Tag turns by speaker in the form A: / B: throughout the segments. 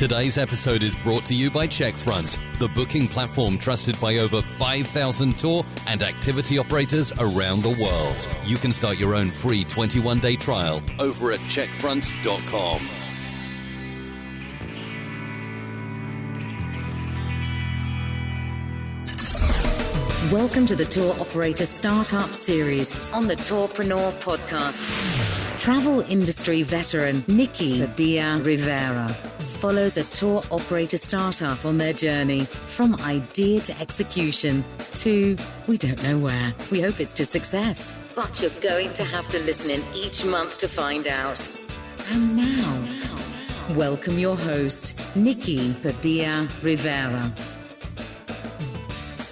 A: Today's episode is brought to you by Checkfront, the booking platform trusted by over 5,000 tour and activity operators around the world. You can start your own free 21-day trial over at checkfront.com.
B: Welcome to the Tour Operator Startup Series on the Tourpreneur Podcast. Travel industry veteran Nikki Padilla-Rivera follows a tour operator startup on their journey from idea to execution to we don't know where. We hope it's to success, but you're going to have to listen in each month to find out. And now, welcome your host, Nikki Padilla-Rivera.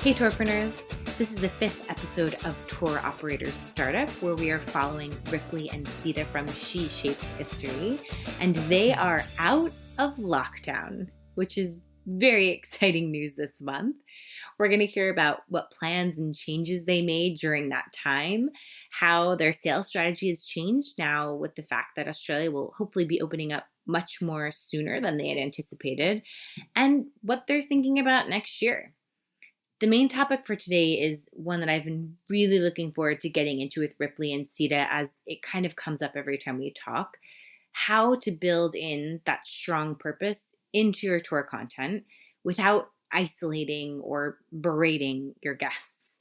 C: Hey Tourpreneurs, this is the 5th episode of Tour Operators Startup, where we are following Ripley and Cedar from She Shapes History, and they are out of lockdown, which is very exciting news this month. We're going to hear about what plans and changes they made during that time, how their sales strategy has changed now with the fact that Australia will hopefully be opening up much more sooner than they had anticipated, and what they're thinking about next year. The main topic for today is one that I've been really looking forward to getting into with Ripley and Cedar, as it kind of comes up every time we talk: how to build in that strong purpose into your tour content without isolating or berating your guests.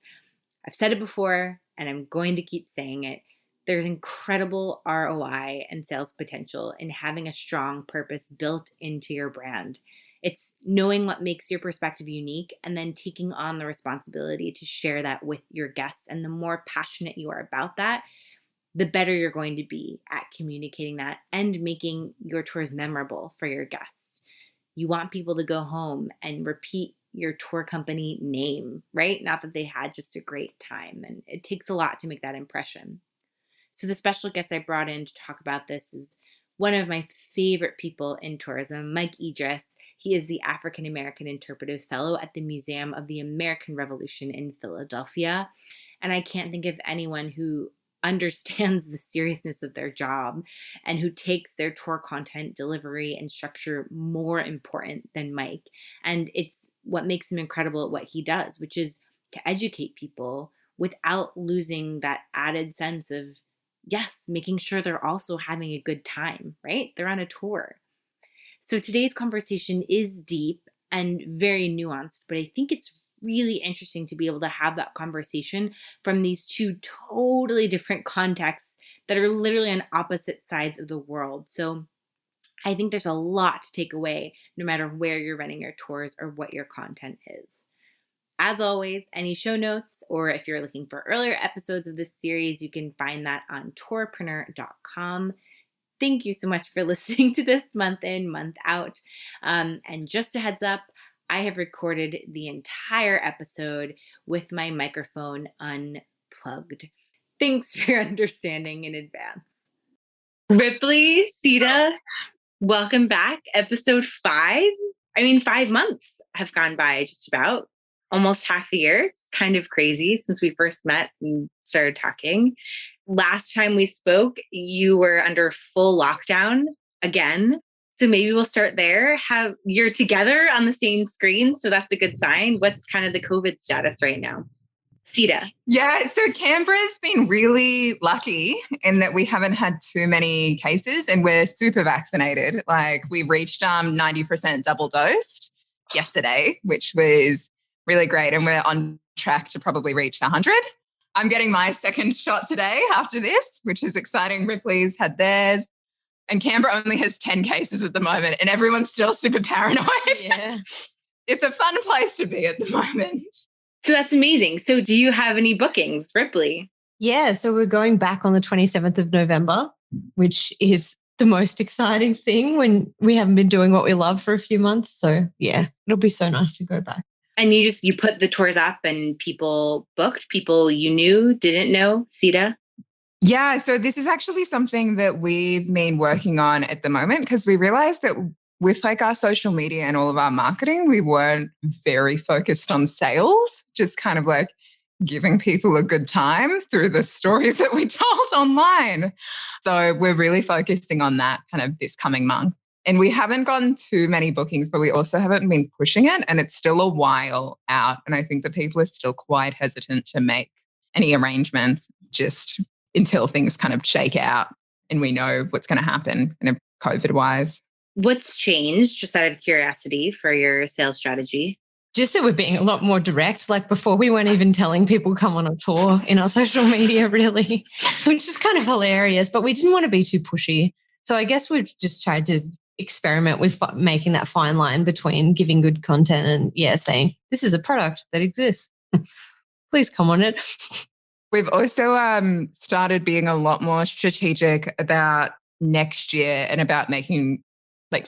C: I've said it before, and I'm going to keep saying it. There's incredible ROI and sales potential in having a strong purpose built into your brand. It's knowing what makes your perspective unique and then taking on the responsibility to share that with your guests. And the more passionate you are about that, the better you're going to be at communicating that and making your tours memorable for your guests. You want people to go home and repeat your tour company name, right? Not that they had just a great time. And it takes a lot to make that impression. So the special guest I brought in to talk about this is one of my favorite people in tourism, Mike Idriss. He is the African American Interpretive Fellow at the Museum of the American Revolution in Philadelphia. And I can't think of anyone who understands the seriousness of their job and who takes their tour content delivery and structure more important than Mike. And it's what makes him incredible at what he does, which is to educate people without losing that added sense of, yes, making sure they're also having a good time, right? They're on a tour. So today's conversation is deep and very nuanced, but I think it's really interesting to be able to have that conversation from these two totally different contexts that are literally on opposite sides of the world. So I think there's a lot to take away no matter where you're running your tours or what your content is. As always, any show notes, or if you're looking for earlier episodes of this series, you can find that on tourpreneur.com. Thank you so much for listening to this month in, month out. And just a heads up, I have recorded the entire episode with my microphone unplugged. Thanks for your understanding in advance. Ripley, Cedar, welcome back. Episode 5. 5 months have gone by, just about. Almost half a year. It's kind of crazy since we first met and started talking. Last time we spoke, you were under full lockdown again. So maybe we'll start there. You're together on the same screen, so that's a good sign. What's kind of the COVID status right now? Cedar.
D: Yeah, so Canberra's been really lucky in that we haven't had too many cases and we're super vaccinated. Like we reached 90% double dosed yesterday, which was really great. And we're on track to probably reach 100. I'm getting my second shot today after this, which is exciting. Ripley's had theirs. And Canberra only has 10 cases at the moment and everyone's still super paranoid.
C: Yeah.
D: It's a fun place to be at the moment.
C: So that's amazing. So do you have any bookings, Ripley?
E: Yeah, so we're going back on the 27th of November, which is the most exciting thing when we haven't been doing what we love for a few months. So yeah, it'll be so nice to go back.
C: And you put the tours up and people booked, people you knew, didn't know, Cedar?
D: Yeah, so this is actually something that we've been working on at the moment because we realized that with like our social media and all of our marketing, we weren't very focused on sales, just kind of like giving people a good time through the stories that we told online. So we're really focusing on that kind of this coming month. And we haven't gotten too many bookings, but we also haven't been pushing it. And it's still a while out. And I think that people are still quite hesitant to make any arrangements just until things kind of shake out and we know what's going to happen COVID-wise.
C: What's changed, just out of curiosity, for your sales strategy?
E: Just that we're being a lot more direct. Like before, we weren't even telling people come on a tour in our social media, really, which is kind of hilarious. But we didn't want to be too pushy. So I guess we've just tried to experiment with making that fine line between giving good content and, saying this is a product that exists. Please come on it.
D: We've also started being a lot more strategic about next year and about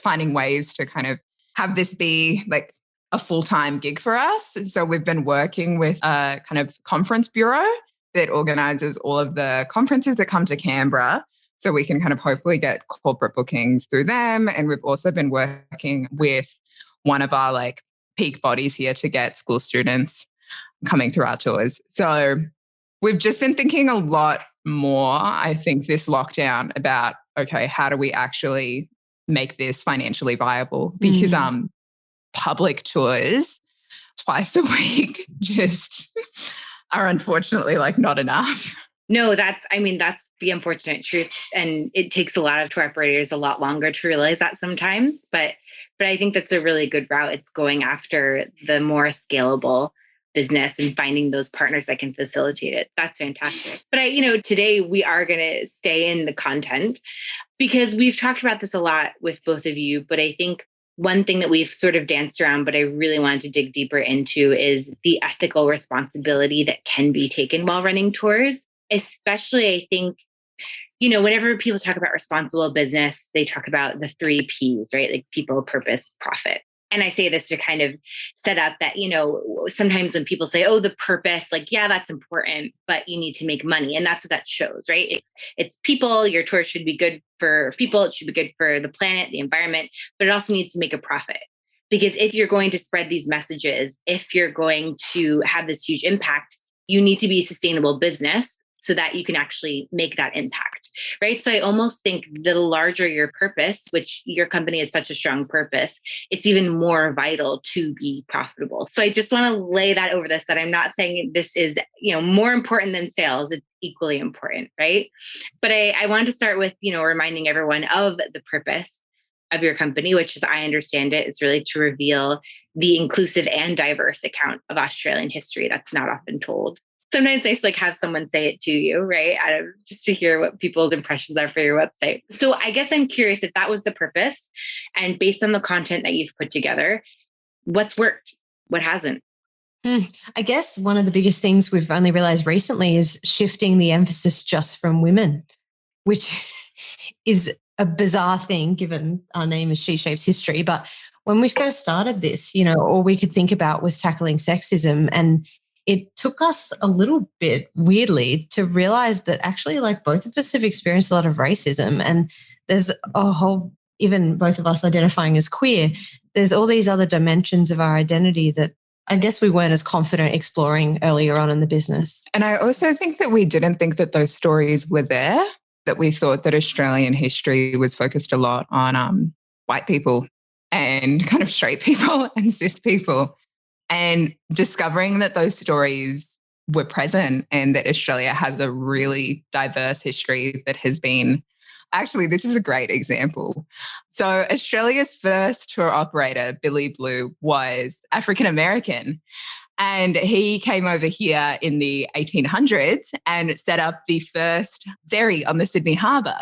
D: finding ways to kind of have this be like a full-time gig for us. So we've been working with a kind of conference bureau that organizes all of the conferences that come to Canberra. So we can kind of hopefully get corporate bookings through them. And we've also been working with one of our peak bodies here to get school students coming through our tours. So we've just been thinking a lot more, I think, this lockdown about, okay, how do we actually make this financially viable? Because public tours twice a week just are unfortunately not enough.
C: No, that's the unfortunate truth. And it takes a lot of tour operators a lot longer to realize that sometimes. But I think that's a really good route. It's going after the more scalable business and finding those partners that can facilitate it. That's fantastic. But today we are going to stay in the content because we've talked about this a lot with both of you. But I think one thing that we've sort of danced around, but I really wanted to dig deeper into, is the ethical responsibility that can be taken while running tours. Especially, I think, whenever people talk about responsible business, they talk about the 3 Ps, right? Like people, purpose, profit. And I say this to kind of set up that, sometimes when people say, oh, the purpose, that's important, but you need to make money. And that's what that shows, right? It's people. Your tour should be good for people. It should be good for the planet, the environment, but it also needs to make a profit. Because if you're going to spread these messages, if you're going to have this huge impact, you need to be a sustainable business so that you can actually make that impact, right? So I almost think the larger your purpose, which your company has such a strong purpose, it's even more vital to be profitable. So I just want to lay that over this, that I'm not saying this is, more important than sales. It's equally important, right? But I wanted to start with, reminding everyone of the purpose of your company, which, as I understand it, is really to reveal the inclusive and diverse account of Australian history that's not often told. Sometimes it's nice to have someone say it to you, right? Just to hear what people's impressions are for your website. So I guess I'm curious if that was the purpose, and based on the content that you've put together, what's worked? What hasn't?
E: I guess one of the biggest things we've only realized recently is shifting the emphasis just from women, which is a bizarre thing given our name is She Shapes History. But when we first started this, all we could think about was tackling sexism. And it took us a little bit weirdly to realize that actually both of us have experienced a lot of racism, and there's a whole, even both of us identifying as queer, there's all these other dimensions of our identity that I guess we weren't as confident exploring earlier on in the business.
D: And I also think that we didn't think that those stories were there, that we thought that Australian history was focused a lot on white people and kind of straight people and cis people. And discovering that those stories were present and that Australia has a really diverse history that has been, actually, this is a great example. So Australia's first tour operator, Billy Blue, was African-American. And he came over here in the 1800s and set up the first ferry on the Sydney Harbour.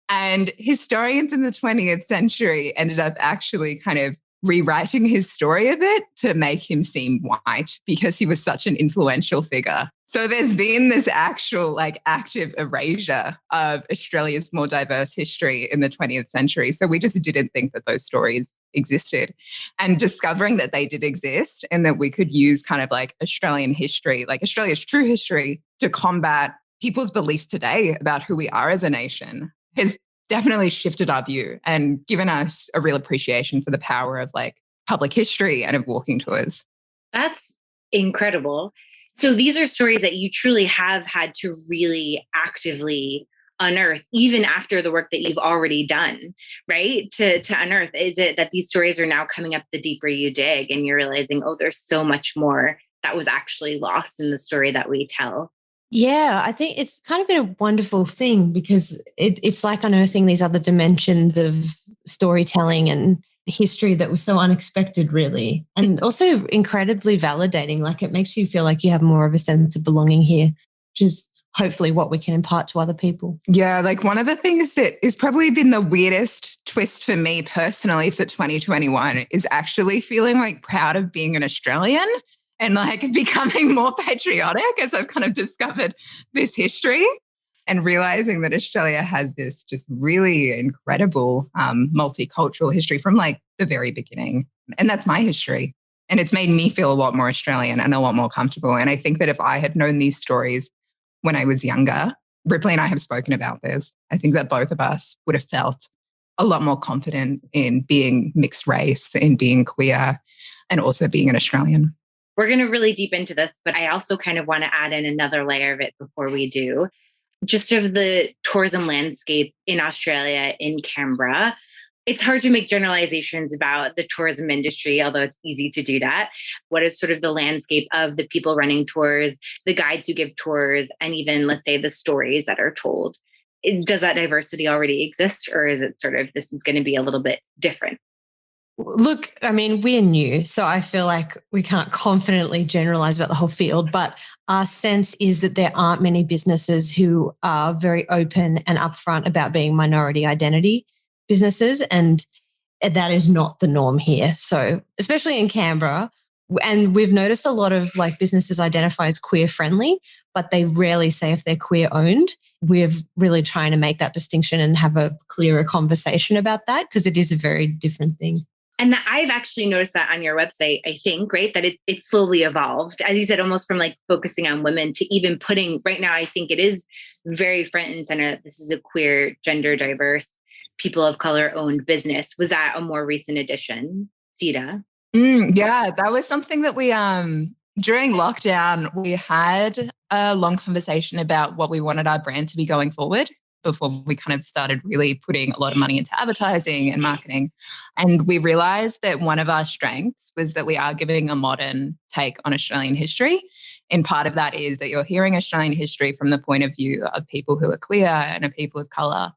D: And historians in the 20th century ended up actually kind of rewriting his story a bit to make him seem white because he was such an influential figure. So there's been this actual active erasure of Australia's more diverse history in the 20th century. So we just didn't think that those stories existed. And discovering that they did exist and that we could use kind of Australian history, Australia's true history, to combat people's beliefs today about who we are as a nation has definitely shifted our view and given us a real appreciation for the power of public history and of walking tours.
C: That's incredible. So these are stories that you truly have had to really actively unearth, even after the work that you've already done, right? To unearth? Is it that these stories are now coming up the deeper you dig and you're realizing, oh, there's so much more that was actually lost in the story that we tell?
E: Yeah, I think it's kind of been a wonderful thing because it's like unearthing these other dimensions of storytelling and history that was so unexpected, really. And also incredibly validating. Like it makes you feel like you have more of a sense of belonging here, which is hopefully what we can impart to other people.
D: Yeah, like one of the things that has probably been the weirdest twist for me personally for 2021 is actually feeling like proud of being an Australian and like becoming more patriotic as I've kind of discovered this history and realizing that Australia has this just really incredible multicultural history from like the very beginning. And that's my history. And it's made me feel a lot more Australian and a lot more comfortable. And I think that if I had known these stories when I was younger, Ripley and I have spoken about this. I think that both of us would have felt a lot more confident in being mixed race, in being queer, and also being an Australian.
C: We're going to really deep into this, but I also kind of want to add in another layer of it before we do. Just of the tourism landscape in Australia, in Canberra. It's hard to make generalizations about the tourism industry, although it's easy to do that. What is sort of the landscape of the people running tours, the guides who give tours, and even, let's say, the stories that are told? Does that diversity already exist, or is it sort of this is going to be a little bit different?
E: Look, I mean, we're new, so I feel like we can't confidently generalize about the whole field, but our sense is that there aren't many businesses who are very open and upfront about being minority identity businesses, and that is not the norm here. So, especially in Canberra, and we've noticed a lot of like businesses identify as queer friendly, but they rarely say if they're queer owned. We're really trying to make that distinction and have a clearer conversation about that because it is a very different thing.
C: And I've actually noticed that on your website, I think, right, that it slowly evolved, as you said, almost from like focusing on women to even putting, right now, I think it is very front and center. This is a queer, gender diverse, people of color owned business. Was that a more recent addition, Cedar?
D: Yeah, that was something that we, during lockdown, we had a long conversation about what we wanted our brand to be going forward before we kind of started really putting a lot of money into advertising and marketing. And we realized that one of our strengths was that we are giving a modern take on Australian history. And part of that is that you're hearing Australian history from the point of view of people who are queer and of people of color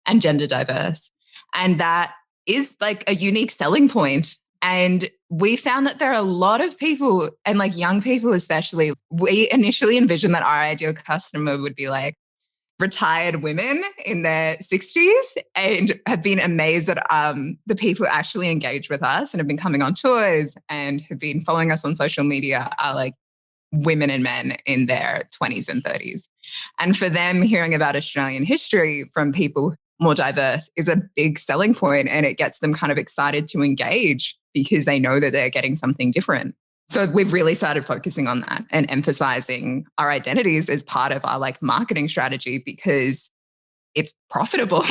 D: and gender diverse. And that is like a unique selling point. And we found that there are a lot of people, and like young people especially, we initially envisioned that our ideal customer would be like retired women in their 60s, and have been amazed at the people who actually engage with us and have been coming on tours and have been following us on social media are like women and men in their 20s and 30s. And for them, hearing about Australian history from people more diverse is a big selling point, and it gets them kind of excited to engage because they know that they're getting something different. So we've really started focusing on that and emphasizing our identities as part of our like marketing strategy because it's profitable.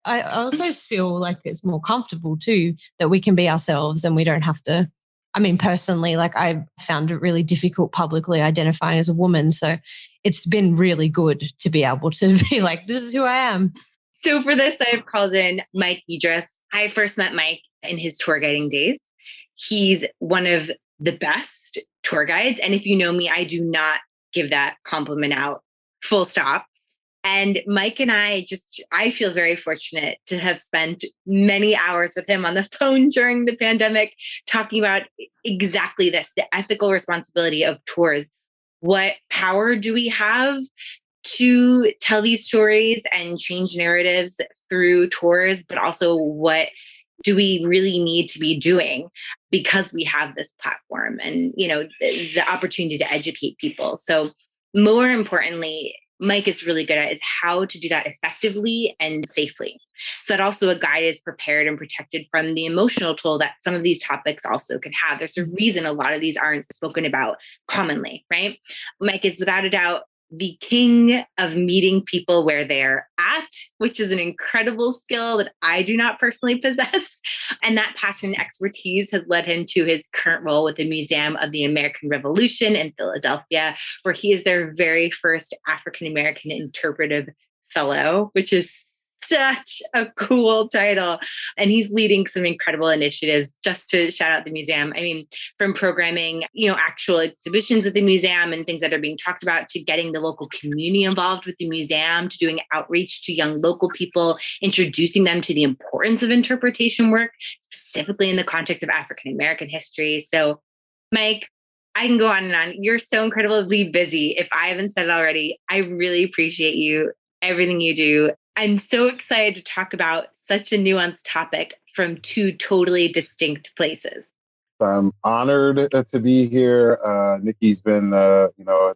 E: I also feel like it's more comfortable too, that we can be ourselves and we don't have to. I mean, personally, like I found it really difficult publicly identifying as a woman. So it's been really good to be able to be like, this is who I am.
C: So for this, I've called in Mike Idriss. I first met Mike in his tour guiding days. He's one of the best tour guides. And if you know me, I do not give that compliment out, full stop. And Mike and I feel very fortunate to have spent many hours with him on the phone during the pandemic, talking about exactly this, the ethical responsibility of tours. What power do we have to tell these stories and change narratives through tours, but also what do we really need to be doing because we have this platform and, you know, the opportunity to educate people. So more importantly, Mike is really good at is how to do that effectively and safely. So that also a guide is prepared and protected from the emotional toll that some of these topics also can have. There's a reason a lot of these aren't spoken about commonly, right? Mike is without a doubt the king of meeting people where they're at, which is an incredible skill that I do not personally possess. And that passion and expertise has led him to his current role with the Museum of the American Revolution in Philadelphia, where he is their very first African-American interpretive Fellow, which is such a cool title. And he's leading some incredible initiatives just to shout out the museum. I mean, from programming, actual exhibitions at the museum and things that are being talked about, to getting the local community involved with the museum, to doing outreach to young local people, introducing them to the importance of interpretation work, specifically in the context of African American history. So, Mike, I can go on and on. You're so incredibly busy. If I haven't said it already, I really appreciate you, everything you do. I'm so excited to talk about such a nuanced topic from two totally distinct places.
F: I'm honored to be here. Nikki's been, a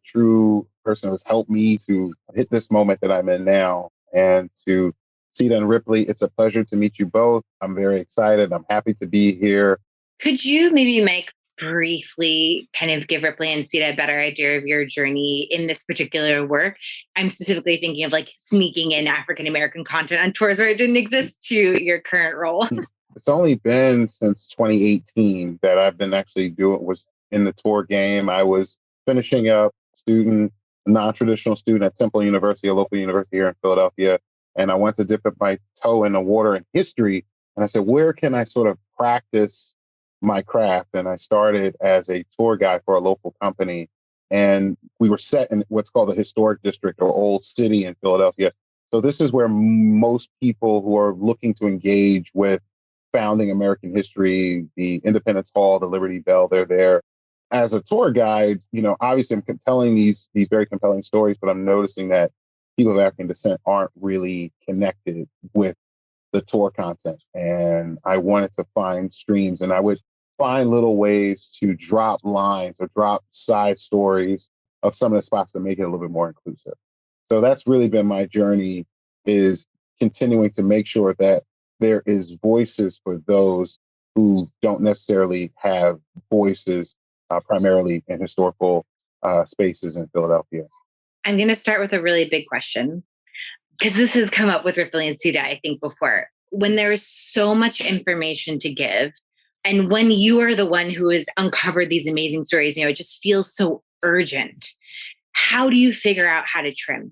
F: true person who's helped me to hit this moment that I'm in now. And to Cedar and Ripley, it's a pleasure to meet you both. I'm very excited. I'm happy to be here.
C: Could you maybe briefly kind of give Ripley and Cedar a better idea of your journey in this particular work? I'm specifically thinking of sneaking in African American content on tours where it didn't exist to your current role.
F: It's only been since 2018 that I've been actually was in the tour game. I was finishing up a non-traditional student at Temple University, a local university here in Philadelphia. And I wanted to dip my toe in the water in history. And I said, where can I sort of practice my craft? And I started as a tour guide for a local company. And we were set in what's called the historic district or old city in Philadelphia. So this is where most people who are looking to engage with founding American history, the Independence Hall, the Liberty Bell, they're there. As a tour guide, obviously I'm telling these very compelling stories, but I'm noticing that people of African descent aren't really connected with the tour content. And I wanted to find streams, and I would find little ways to drop lines or drop side stories of some of the spots that make it a little bit more inclusive. So that's really been my journey, is continuing to make sure that there is voices for those who don't necessarily have voices, primarily in historical spaces in Philadelphia.
C: I'm going to start with a really big question, because this has come up with Ripley and Cedar, I think, before. When there is so much information to give, and when you are the one who has uncovered these amazing stories, it just feels so urgent. How do you figure out how to trim?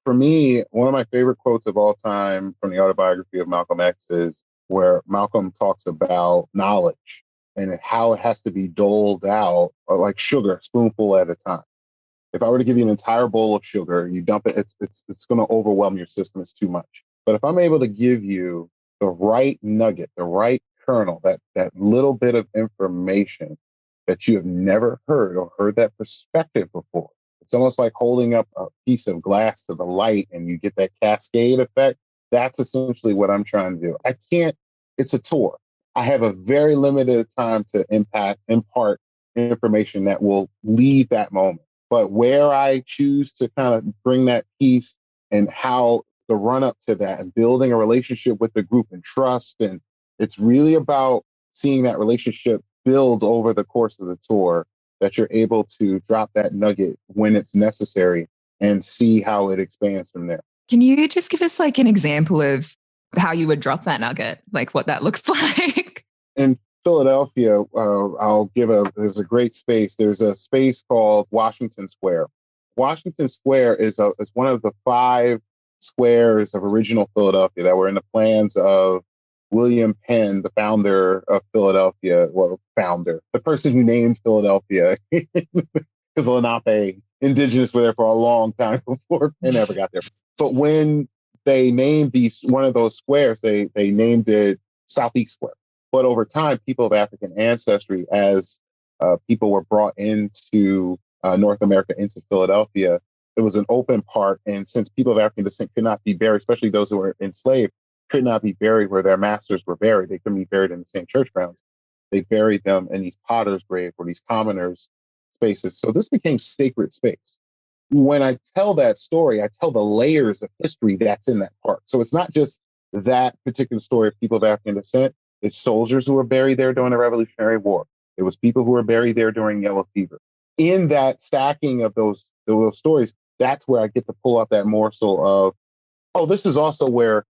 F: For me, one of my favorite quotes of all time from the autobiography of Malcolm X is where Malcolm talks about knowledge and how it has to be doled out, like sugar, a spoonful at a time. If I were to give you an entire bowl of sugar, you dump it, it's going to overwhelm your system. It's too much. But if I'm able to give you the right nugget, the right kernel, that little bit of information that you have never heard or heard that perspective before, it's almost like holding up a piece of glass to the light and you get that cascade effect. That's essentially what I'm trying to do. It's a tour. I have a very limited time to impart information that will leave that moment. But where I choose to kind of bring that piece and how the run up to that and building a relationship with the group and trust. And it's really about seeing that relationship build over the course of the tour, that you're able to drop that nugget when it's necessary and see how it expands from there.
D: Can you just give us an example of how you would drop that nugget, what that looks like?
F: In Philadelphia, there's a great space. There's a space called Washington Square. Washington Square is one of the 5 squares of original Philadelphia that were in the plans of William Penn, the founder of Philadelphia. Well, the person who named Philadelphia, because Lenape indigenous were there for a long time before Penn ever got there. But when they named one of those squares, they named it Southeast Square. But over time, people of African ancestry, as people were brought into North America, into Philadelphia, it was an open part. And since people of African descent could not be buried, especially those who were enslaved, could not be buried where their masters were buried, they couldn't be buried in the same church grounds. They buried them in these potters' grave or these commoners' spaces. So this became sacred space. When I tell that story, I tell the layers of history that's in that part. So it's not just that particular story of people of African descent. It's soldiers who were buried there during the Revolutionary War. It was people who were buried there during Yellow Fever. In that stacking of those stories, that's where I get to pull up that morsel of, this is also where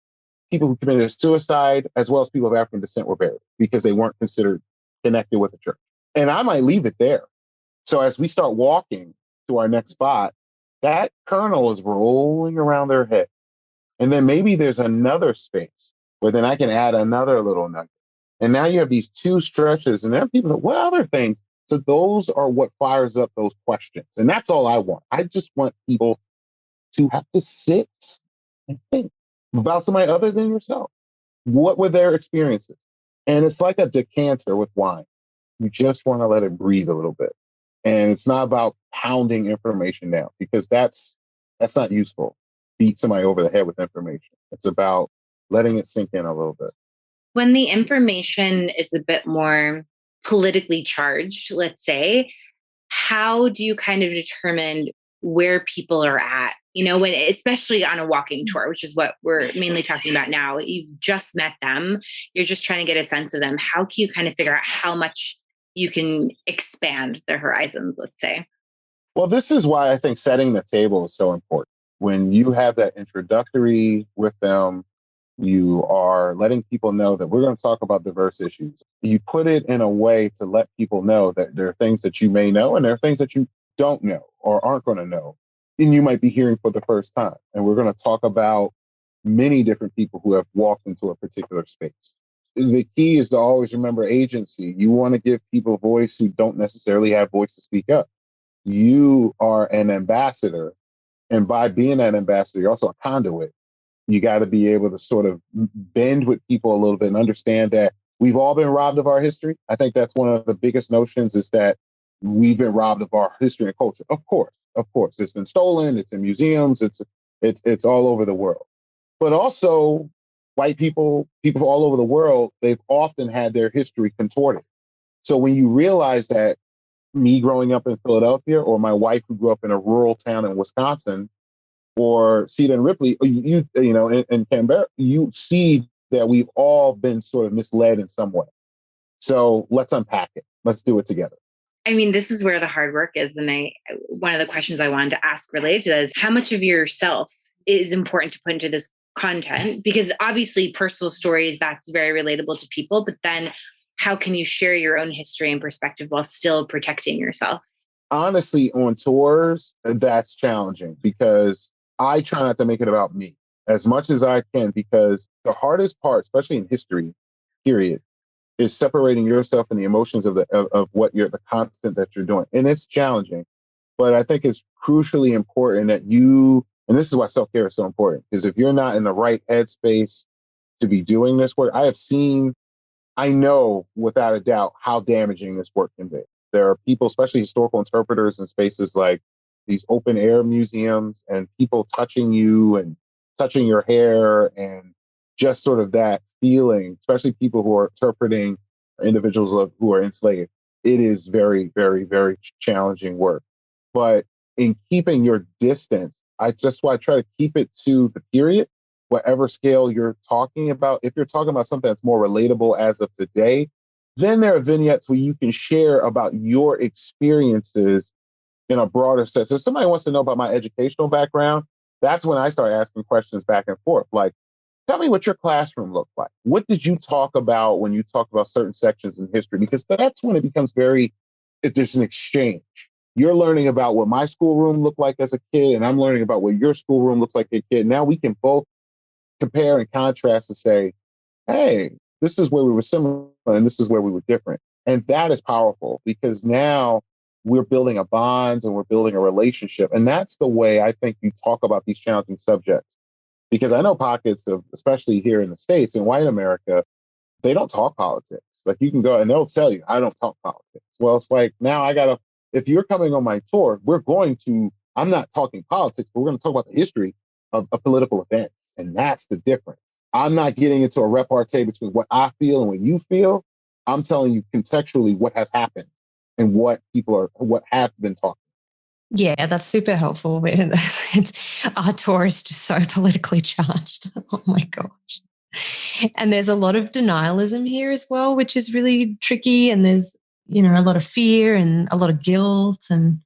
F: people who committed suicide, as well as people of African descent, were buried because they weren't considered connected with the church. And I might leave it there. So as we start walking to our next spot, that kernel is rolling around their head. And then maybe there's another space where then I can add another little nugget. And now you have these two stretches, and then people, what other things? So those are what fires up those questions. And that's all I want. I just want people to have to sit and think about somebody other than yourself. What were their experiences? And it's like a decanter with wine. You just want to let it breathe a little bit. And it's not about pounding information down, because that's not useful. Beat somebody over the head with information. It's about letting it sink in a little bit.
C: When the information is a bit more politically charged, let's say, how do you kind of determine where people are at? When, especially on a walking tour, which is what we're mainly talking about now. You've just met them. You're just trying to get a sense of them. How can you kind of figure out how much you can expand their horizons, let's say?
F: Well, this is why I think setting the table is so important. When you have that introductory with them, you are letting people know that we're going to talk about diverse issues. You put it in a way to let people know that there are things that you may know and there are things that you don't know or aren't going to know. And you might be hearing for the first time. And we're going to talk about many different people who have walked into a particular space. The key is to always remember agency. You want to give people voice who don't necessarily have voice to speak up. You are an ambassador. And by being an ambassador, you're also a conduit. You got to be able to sort of bend with people a little bit and understand that we've all been robbed of our history. I think that's one of the biggest notions, is that we've been robbed of our history and culture. Of course, it's been stolen. It's in museums. It's all over the world. But also, white people all over the world, they've often had their history contorted. So when you realize that, me growing up in Philadelphia, or my wife who grew up in a rural town in Wisconsin, or Cedar and Ripley, in Canberra, you see that we've all been sort of misled in some way. So let's unpack it. Let's do it together.
C: I mean, this is where the hard work is. And one of the questions I wanted to ask related to that is, how much of yourself is important to put into this content? Because obviously personal stories, that's very relatable to people, but then how can you share your own history and perspective while still protecting yourself?
F: Honestly, on tours, that's challenging, because I try not to make it about me as much as I can, because the hardest part, especially in history, period, is separating yourself and the emotions of the content that you're doing. And it's challenging, but I think it's crucially important that and this is why self-care is so important, because if you're not in the right headspace to be doing this work, I know without a doubt how damaging this work can be. There are people, especially historical interpreters, in spaces like these open air museums, and people touching you and touching your hair, and just sort of that feeling, especially people who are interpreting individuals who are enslaved. It is very, very, very challenging work. But in keeping your distance, I try to keep it to the period, whatever scale you're talking about. If you're talking about something that's more relatable as of today, then there are vignettes where you can share about your experiences in a broader sense. If somebody wants to know about my educational background, that's when I start asking questions back and forth. Like, tell me what your classroom looked like. What did you talk about when you talked about certain sections in history? Because that's when it becomes there's an exchange. You're learning about what my schoolroom looked like as a kid, and I'm learning about what your schoolroom looks like as a kid. Now we can both compare and contrast and say, hey, this is where we were similar and this is where we were different. And that is powerful, because now we're building a bond and we're building a relationship. And that's the way I think you talk about these challenging subjects. Because I know pockets of, especially here in the States, in white America, they don't talk politics. Like, you can go and they'll tell you, I don't talk politics. Well, it's like, now if you're coming on my tour, I'm not talking politics, but we're going to talk about the history of political events. And that's the difference. I'm not getting into a repartee between what I feel and what you feel. I'm telling you contextually what has happened and what have been talking.
E: Yeah, that's super helpful. Our tour is just so politically charged. Oh my gosh. And there's a lot of denialism here as well, which is really tricky. And there's, a lot of fear and a lot of guilt, and,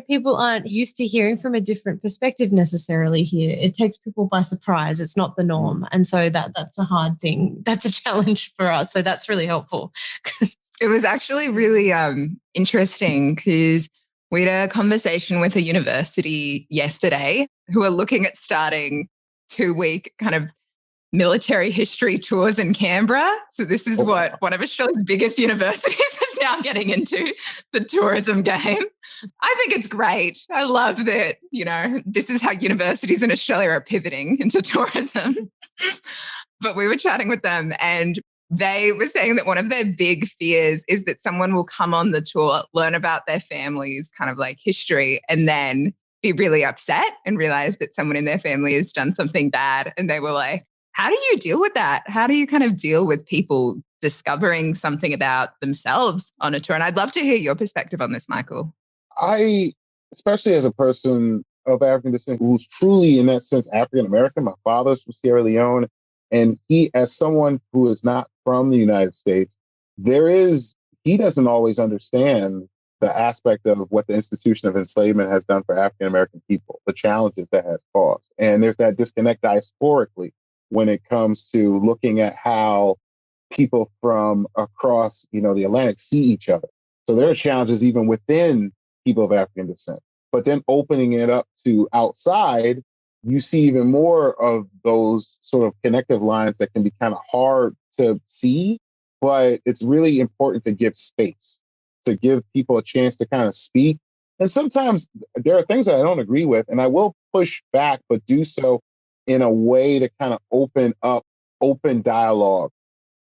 E: people aren't used to hearing from a different perspective necessarily here. It takes people by surprise. It's not the norm. And so that's a hard thing. That's a challenge for us. So that's really helpful.
D: It was actually really interesting, because we had a conversation with a university yesterday who are looking at starting 2-week kind of military history tours in Canberra. So this is what one of Australia's biggest universities is now getting into, the tourism game. I think it's great. I love that, this is how universities in Australia are pivoting into tourism. But we were chatting with them and they were saying that one of their big fears is that someone will come on the tour, learn about their family's kind of like history, and then be really upset and realize that someone in their family has done something bad. And they were like, how do you deal with that? How do you kind of deal with people discovering something about themselves on a tour? And I'd love to hear your perspective on this, Michael.
F: I, especially as a person of African descent who's truly, in that sense, African American, my father's from Sierra Leone, and he, as someone who is not from the United States, he doesn't always understand the aspect of what the institution of enslavement has done for African American people, the challenges that has caused. And there's that disconnect diasporically when it comes to looking at how people from across, the Atlantic see each other. So there are challenges even within people of African descent. But then opening it up to outside, you see even more of those sort of connective lines that can be kind of hard to see. But it's really important to give space, to give people a chance to kind of speak. And sometimes there are things that I don't agree with, and I will push back, but do so in a way to kind of open up open dialogue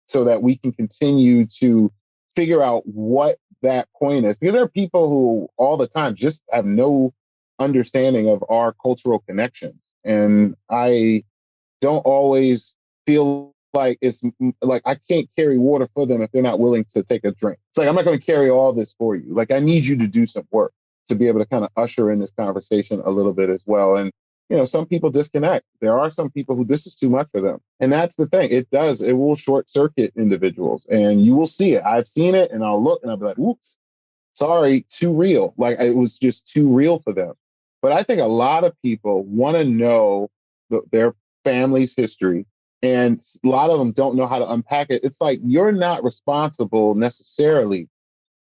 F: so that we can continue to figure out what that point is. Because there are people who all the time just have no understanding of our cultural connections. And I don't always feel like it's like I can't carry water for them if they're not willing to take a drink. It's like, I'm not going to carry all this for you. Like, I need you to do some work to be able to kind of usher in this conversation a little bit as well. And some people disconnect. There are some people who this is too much for them. And that's the thing. It will short circuit individuals and you will see it. I've seen it and I'll look and I'll be like, oops, sorry, too real. Like it was just too real for them. But I think a lot of people want to know their family's history and a lot of them don't know how to unpack it. It's like, you're not responsible necessarily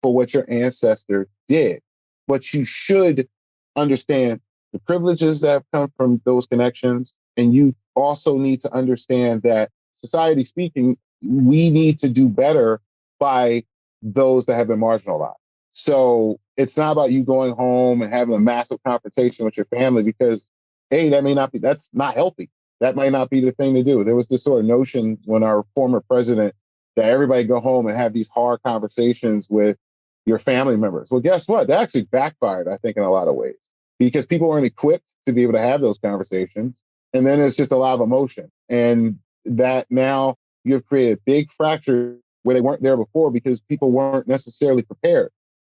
F: for what your ancestor did, but you should understand the privileges that have come from those connections. And you also need to understand that, society speaking, we need to do better by those that have been marginalized. So it's not about you going home and having a massive confrontation with your family because, hey, that's not healthy. That might not be the thing to do. There was this sort of notion when our former president that everybody go home and have these hard conversations with your family members. Well, guess what? That actually backfired, I think, in a lot of ways. Because people weren't equipped to be able to have those conversations. And then it's just a lot of emotion. And that now you've created big fractures where they weren't there before because people weren't necessarily prepared.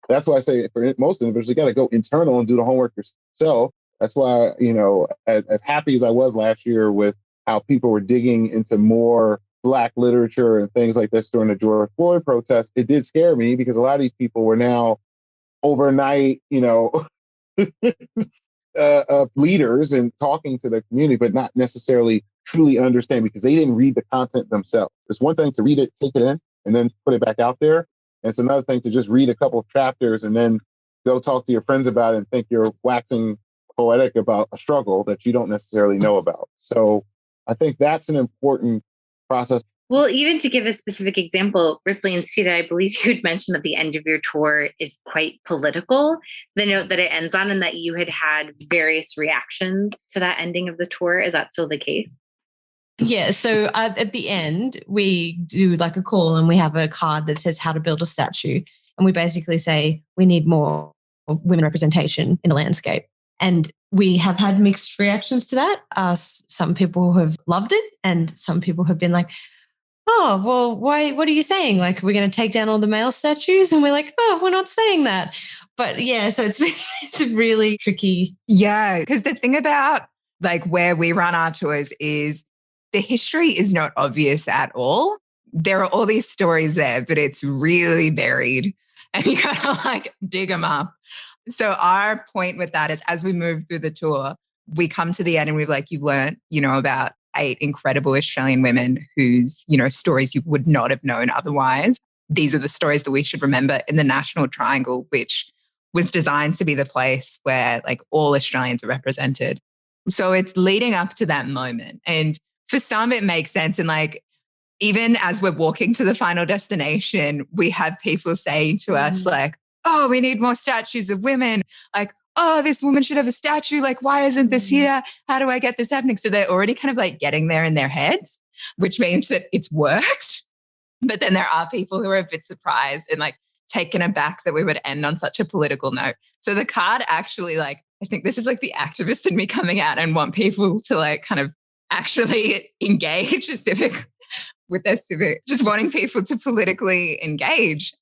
F: That's why I say for most individuals, you got to go internal and do the homework yourself. That's why, as happy as I was last year with how people were digging into more Black literature and things like this during the George Floyd protest, it did scare me because a lot of these people were now overnight, leaders and talking to their community, but not necessarily truly understand because they didn't read the content themselves. It's one thing to read it, take it in, and then put it back out there. And it's another thing to just read a couple of chapters and then go talk to your friends about it and think you're waxing poetic about a struggle that you don't necessarily know about. So I think that's an important process.
C: Well, even to give a specific example, Ripley and Cedar, I believe you had mentioned that the end of your tour is quite political. The note that it ends on, and that you had various reactions to that ending of the tour. Is that still the case?
E: Yeah. So at the end, we do like a call and we have a card that says how to build a statue. And we basically say we need more women representation in the landscape. And we have had mixed reactions to that. Some people have loved it and some people have been like, oh, well, why? What are you saying? Like, we're going to take down all the male statues? And we're like, oh, we're not saying that. But yeah, so it's really tricky.
D: Yeah, because the thing about like where we run our tours is the history is not obvious at all. There are all these stories there, but it's really buried and you gotta like dig them up. So our point with that is as we move through the tour, we come to the end and we've like, you've learned, about 8 incredible Australian women whose, stories you would not have known otherwise. These are the stories that we should remember in the National Triangle, which was designed to be the place where like all Australians are represented. So it's leading up to that moment. And for some, it makes sense. And like, even as we're walking to the final destination, we have people saying to us, like, oh, we need more statues of women. Like, oh, this woman should have a statue. Like, why isn't this here? How do I get this happening? So they're already kind of like getting there in their heads, which means that it's worked. But then there are people who are a bit surprised and like taken aback that we would end on such a political note. So the card actually, like, I think this is like the activist in me coming out and want people to like kind of actually engage with their civic, just wanting people to politically engage.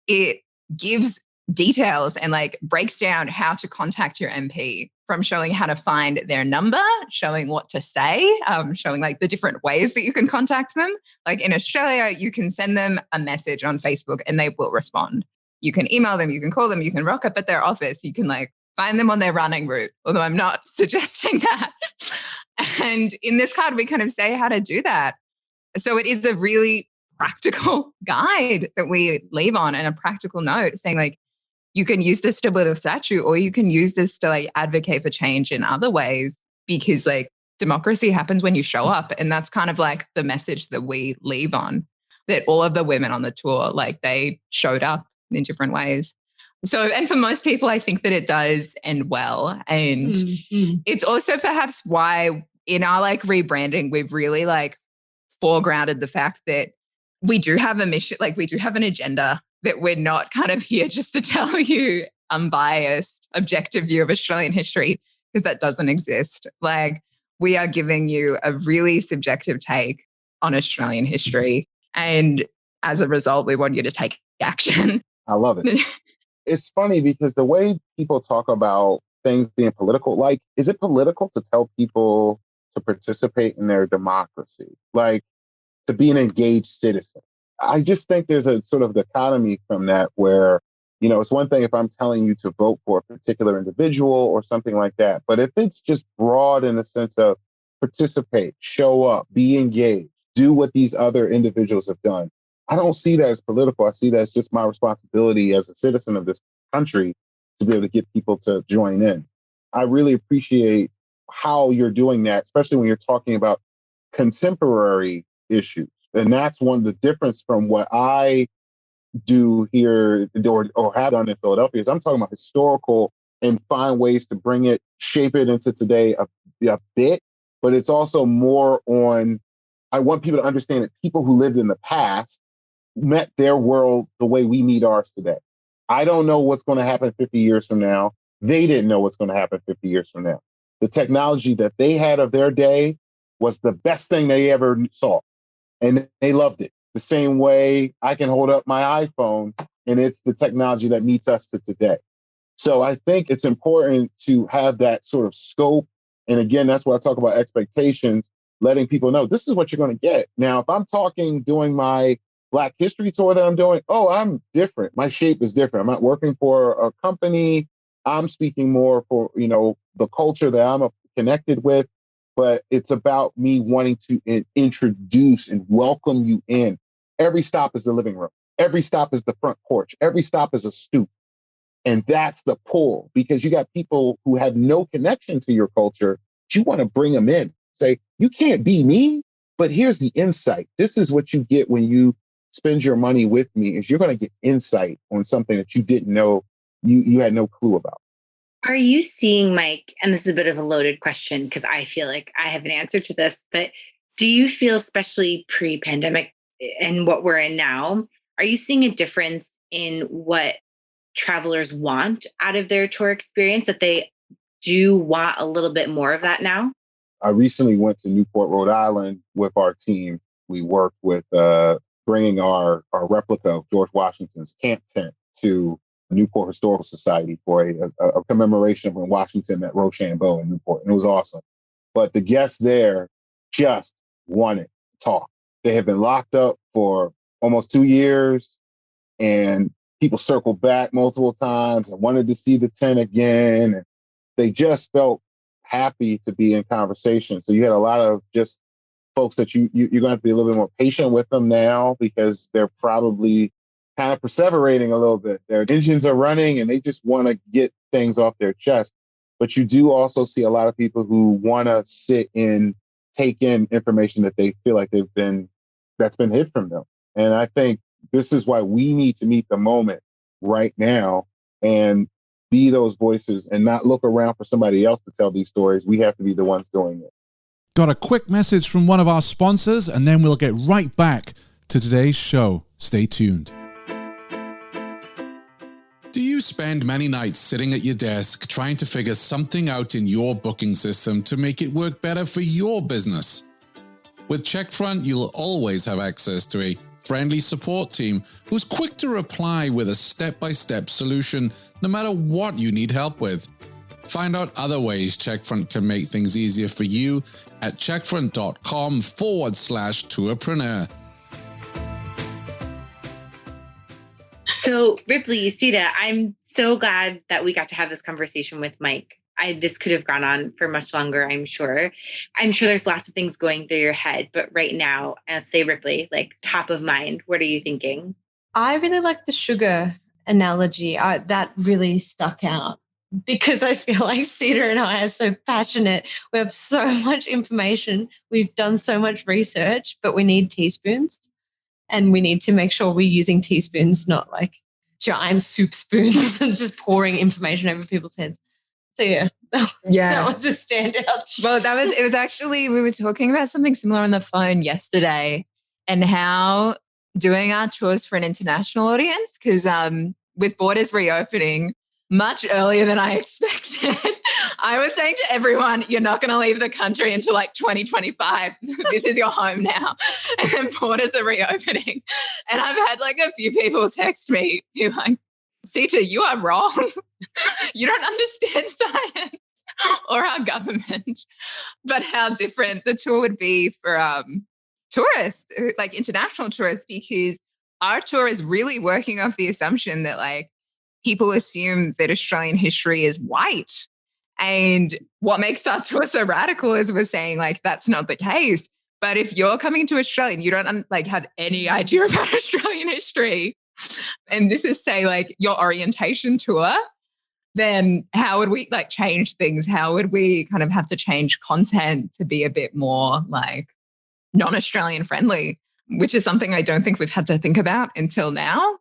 D: It gives details and like breaks down how to contact your MP, from showing how to find their number, showing what to say, showing like the different ways that you can contact them. Like in Australia, you can send them a message on Facebook and they will respond. You can email them, you can call them, you can rock up at their office, you can like find them on their running route, although I'm not suggesting that. And in this card, we kind of say how to do that. So it is a really practical guide that we leave on, and a practical note saying like, you can use this to build a statue, or you can use this to like advocate for change in other ways, because like democracy happens when you show up. And that's kind of like the message that we leave on, that all of the women on the tour, like they showed up in different ways. So, and for most people, I think that it does end well. And it's also perhaps why in our like rebranding, we've really like foregrounded the fact that we do have a mission, like we do have an agenda, that we're not kind of here just to tell you unbiased, objective view of Australian history, because that doesn't exist. Like, we are giving you a really subjective take on Australian history. And as a result, we want you to take action.
F: I love it. It's funny because the way people talk about things being political, like, is it political to tell people to participate in their democracy? Like, to be an engaged citizen? I just think there's a sort of dichotomy from that where, you know, it's one thing if I'm telling you to vote for a particular individual or something like that. But if it's just broad in the sense of participate, show up, be engaged, do what these other individuals have done, I don't see that as political. I see that as just my responsibility as a citizen of this country to be able to get people to join in. I really appreciate how you're doing that, especially when you're talking about contemporary issues. And that's one of the difference from what I do here or have done in Philadelphia is I'm talking about historical and find ways to bring it, shape it into today a bit, but it's also more on, I want people to understand that people who lived in the past met their world the way we meet ours today. I don't know what's going to happen 50 years from now. They didn't know what's going to happen 50 years from now. The technology that they had of their day was the best thing they ever saw. And they loved it. The same way I can hold up my iPhone and it's the technology that meets us to today. So I think it's important to have that sort of scope. And again, that's why I talk about expectations, letting people know this is what you're going to get. Now, if I'm doing my Black History tour that I'm doing, I'm different. My shape is different. I'm not working for a company. I'm speaking more for, you know, the culture that I'm connected with. But it's about me wanting to introduce and welcome you in. Every stop is the living room. Every stop is the front porch. Every stop is a stoop. And that's the pull, because you got people who have no connection to your culture. You want to bring them in. Say, you can't be me, but here's the insight. This is what you get when you spend your money with me, is you're going to get insight on something that you didn't know, you had no clue about.
C: Are you seeing, Mike, and this is a bit of a loaded question because I feel like I have an answer to this, but do you feel, especially pre-pandemic and what we're in now, are you seeing a difference in what travelers want out of their tour experience, that they do want a little bit more of that now?
F: I recently went to Newport, Rhode Island with our team. We worked with bringing our replica of George Washington's camp tent to Newport Historical Society for a commemoration of when Washington met Rochambeau in Newport. And it was awesome. But the guests there just wanted to talk. They had been locked up for almost 2 years, and people circled back multiple times and wanted to see the tent again. And they just felt happy to be in conversation. So you had a lot of just folks that you're going to have to be a little bit more patient with them now, because they're probably kind of perseverating a little bit. Their engines are running and they just want to get things off their chest. But you do also see a lot of people who want to sit and take in information that they feel like that's been hid from them. And I think this is why we need to meet the moment right now and be those voices and not look around for somebody else to tell these stories. We have to be the ones doing it.
G: Got a quick message from one of our sponsors, and then we'll get right back to today's show. Stay tuned.
H: Do you spend many nights sitting at your desk trying to figure something out in your booking system to make it work better for your business? With Checkfront, you'll always have access to a friendly support team who's quick to reply with a step-by-step solution no matter what you need help with. Find out other ways Checkfront can make things easier for you at checkfront.com/tourpreneur.
C: So, Ripley, Cedar, I'm so glad that we got to have this conversation with Mike. This could have gone on for much longer, I'm sure. I'm sure there's lots of things going through your head, but right now, I'll say Ripley, like top of mind, what are you thinking?
E: I really like the sugar analogy. That really stuck out because I feel like Cedar and I are so passionate. We have so much information. We've done so much research, but we need teaspoons. And we need to make sure we're using teaspoons, not like giant soup spoons and just pouring information over people's heads. So that was a standout.
D: Well, it was actually, we were talking about something similar on the phone yesterday and how doing our tours for an international audience, because with borders reopening much earlier than I expected, I was saying to everyone, you're not going to leave the country until like 2025. This is your home now. And then borders are reopening. And I've had like a few people text me, be like, Cedar, you are wrong. You don't understand science or our government. But how different the tour would be for tourists, like international tourists, because our tour is really working off the assumption that like people assume that Australian history is white. And what makes our tour so radical is we're saying like that's not the case. But if you're coming to Australia and you don't like have any idea about Australian history, and this is say like your orientation tour, then how would we like change things? How would we kind of have to change content to be a bit more like non-Australian friendly, which is something I don't think we've had to think about until now.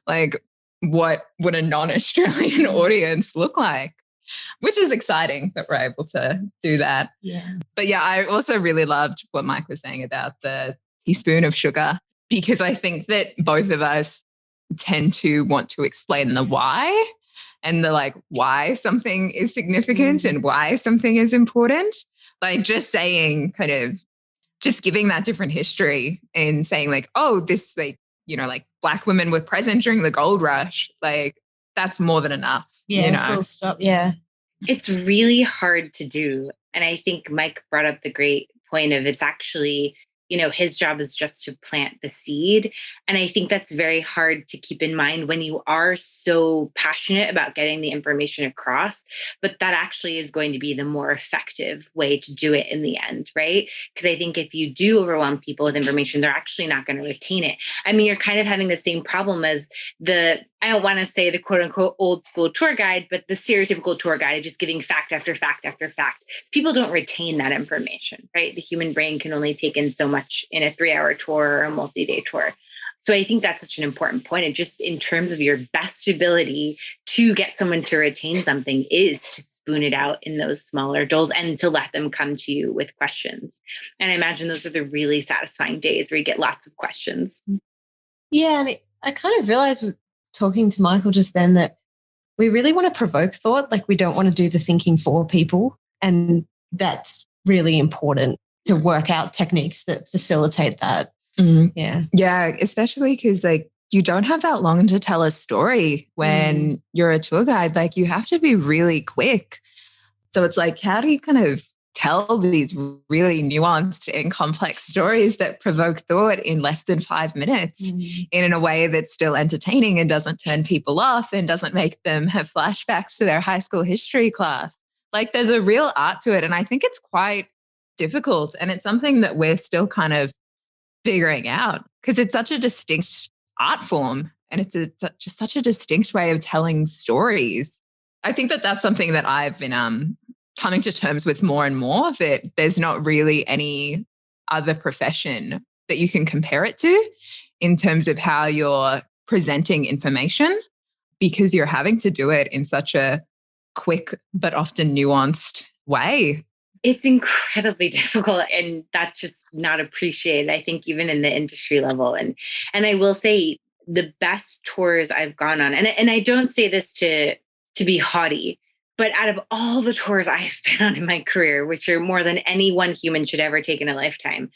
D: Like what would a non-Australian audience look like? Which is exciting that we're able to do that.
E: Yeah.
D: But yeah, I also really loved what Mike was saying about the teaspoon of sugar, because I think that both of us tend to want to explain the why and the like why something is significant and why something is important. Like just saying kind of just giving that different history and saying like, oh, this like, you know, like Black women were present during the gold rush. Like that's more than enough.
E: Yeah,
D: you know?
E: full stop. Yeah.
C: It's really hard to do. And I think Mike brought up the great point of it's actually, you know, his job is just to plant the seed. And I think that's very hard to keep in mind when you are so passionate about getting the information across, but that actually is going to be the more effective way to do it in the end, right? Because I think if you do overwhelm people with information, they're actually not going to retain it. I mean, you're kind of having the same problem as I don't want to say the quote unquote old school tour guide, but the stereotypical tour guide, just giving fact after fact after fact. People don't retain that information, right? The human brain can only take in so much in a 3-hour tour or a multi-day tour. So I think that's such an important point. And just in terms of your best ability to get someone to retain something is to spoon it out in those smaller doses and to let them come to you with questions. And I imagine those are the really satisfying days where you get lots of questions.
E: Yeah. And I kind of realized with talking to Michael just then that we really want to provoke thought. Like we don't want to do the thinking for people. And that's really important to work out techniques that facilitate that.
D: Mm-hmm.
E: Yeah.
D: Yeah, especially because like you don't have that long to tell a story when you're a tour guide. Like you have to be really quick. So it's like, how do you kind of tell these really nuanced and complex stories that provoke thought in less than 5 minutes in a way that's still entertaining and doesn't turn people off and doesn't make them have flashbacks to their high school history class? Like there's a real art to it. And I think it's quite difficult. And it's something that we're still kind of figuring out because it's such a distinct art form and it's just such a distinct way of telling stories. I think that that's something that I've been coming to terms with more and more, that there's not really any other profession that you can compare it to in terms of how you're presenting information, because you're having to do it in such a quick but often nuanced way.
C: It's incredibly difficult, and that's just not appreciated, I think, even in the industry level. And I will say the best tours I've gone on, and I don't say this to be haughty, but out of all the tours I've been on in my career, which are more than any one human should ever take in a lifetime,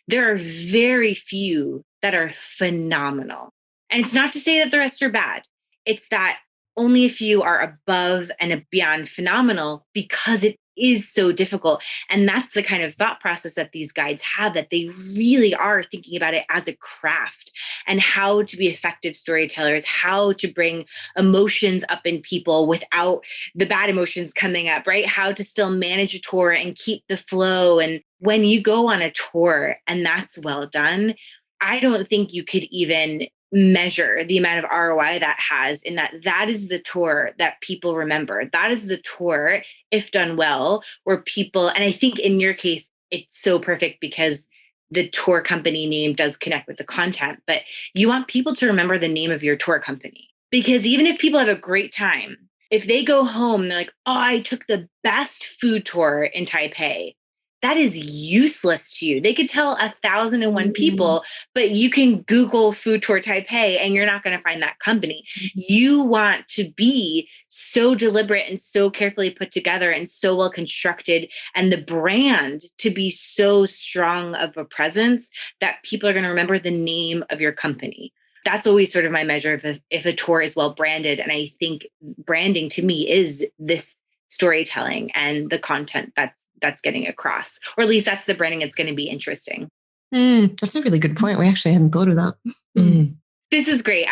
C: there are very few that are phenomenal. And it's not to say that the rest are bad. It's that only a few are above and beyond phenomenal, because it is so difficult. And that's the kind of thought process that these guides have, that they really are thinking about it as a craft and how to be effective storytellers, how to bring emotions up in people without the bad emotions coming up, right? How to still manage a tour and keep the flow. And when you go on a tour and that's well done, I don't think you could even measure the amount of ROI that has, in that is the tour that people remember. That is the tour, if done well, where people, and I think in your case, it's so perfect because the tour company name does connect with the content, but you want people to remember the name of your tour company. Because even if people have a great time, if they go home, they're like, oh, I took the best food tour in Taipei, that is useless to you. They could tell 1,001 people, but you can Google food tour Taipei and you're not going to find that company. You want to be so deliberate and so carefully put together and so well constructed, and the brand to be so strong of a presence that people are going to remember the name of your company. That's always sort of my measure of if a tour is well branded. And I think branding to me is this storytelling and the content that's getting across, or at least that's the branding that's going to be interesting.
E: That's a really good point. We actually hadn't thought of that.
C: This is great.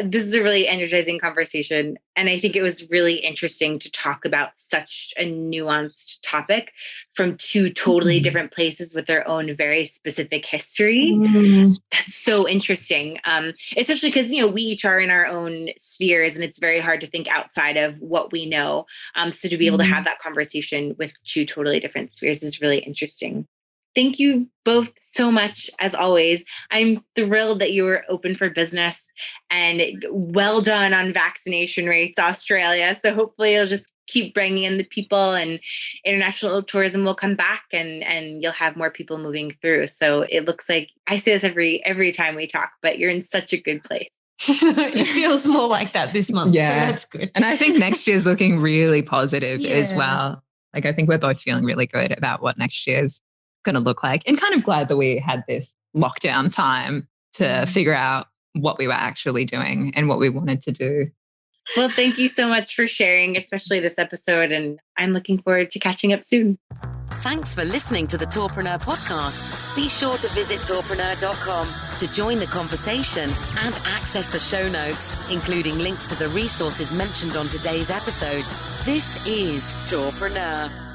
C: This is a really energizing conversation. And I think it was really interesting to talk about such a nuanced topic from two totally different places with their own very specific history. That's so interesting. Especially because, we each are in our own spheres and it's very hard to think outside of what we know. So to be able to have that conversation with two totally different spheres is really interesting. Thank you both so much, as always. I'm thrilled that you were open for business, and well done on vaccination rates, Australia. So hopefully you'll just keep bringing in the people, and international tourism will come back, and you'll have more people moving through. So it looks like, I say this every time we talk, but you're in such a good place.
E: It feels more like that this month. Yeah. So that's good.
D: And I think next year's looking really positive as well. Like, I think we're both feeling really good about what next year's going to look like, and kind of glad that we had this lockdown time to figure out what we were actually doing and what we wanted to do.
C: Well, thank you so much for sharing, especially this episode, and I'm looking forward to catching up soon.
B: Thanks for listening to the Tourpreneur podcast. Be sure to visit tourpreneur.com to join the conversation and access the show notes, including links to the resources mentioned on today's episode. This is Tourpreneur.